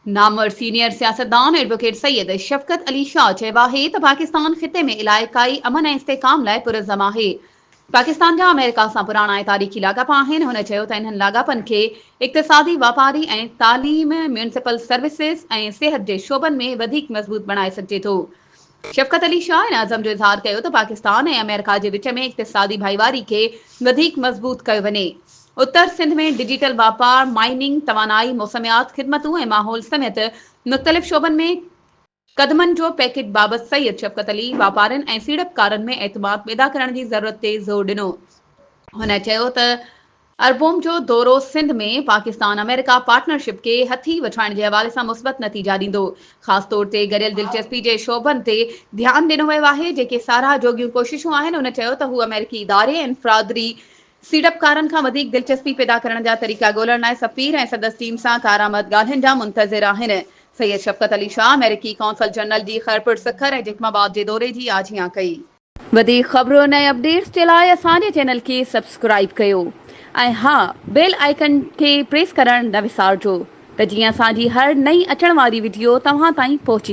Namvar senior सियासतदान advocate Syed शफकत अली शाह चयो है त पाकिस्तान खिते में इलाइक़ाई अमन ऐं इस्तेहकाम लाइ पुरज़म आहे। पाकिस्तान जा अमेरिका सां पुराणा ऐं तारीख़ी लाॻापा आहिनि। हुन चयो त इन्हनि लाॻापनि खे इक़्तिसादी, वापारी ऐं तालीम, म्यूनिसिपल सर्विसिस ऐं सिहत जे शोबनि में वधीक मज़बूत बणाए सघिजे थो। शफकत अली शाह इन अज़म जो इज़हार कयो त पाकिस्तान ऐं अमेरिका जे विच में इक़्तिसादी भाईवारी खे वधीक मज़बूत कयो वञे। उत्तर सिंध में डिजिटल वापार, माइनिंग, तवानाई, मौसमियात, ख़िदमतूं ऐं माहौल समेत मुख़्तलिफ़ शोबनि में कदमनि जो पैकेज बाबति सैयद शफकत अली वापारनि ऐं सीड़पकारनि में एतमाद पैदा करण जी ज़रूरत ते ज़ोर ॾिनो। हुन चयो त अरबोम जो दौरो सिंध में पाकिस्तान अमेरिका पार्टनरशिप के हथी वठाइण जे हवाले सां मुस्बत नतीजा ॾींदो। ख़ासि तौर ते गॾियल दिलचस्पी जे शोबनि ते ध्यानु ॾिनो वियो आहे जेके साराह जोॻियूं कोशिशूं आहिनि। हुन चयो त हू अमेरिकी इदारे ऐं इनफरादी सीड़पकारनि खां वधीक दिलचस्पी पैदा करण जा तरीक़ा ॻोल्हण लाइ सफ़ीर ऐं सदस्य टीम सां कारआमद ॻाल्हियुनि जा मुंतज़िर आहिनि। सैयद शफकत अली शाह अमेरिकी कौंसल जनरल जी खैरपुर सखर ऐं जैकमाबाद जे दौरे जी आजियां कई। वधीक ख़बरुनि ऐं अपडेट्स जे लाइ असांजे चैनल खे सब्सक्राइब कयो ऐं हा, बेल आइकन खे प्रेस करण न विसारिजो त जीअं असांजी हर नई अचण वारी वीडियो तव्हां ताईं पहुची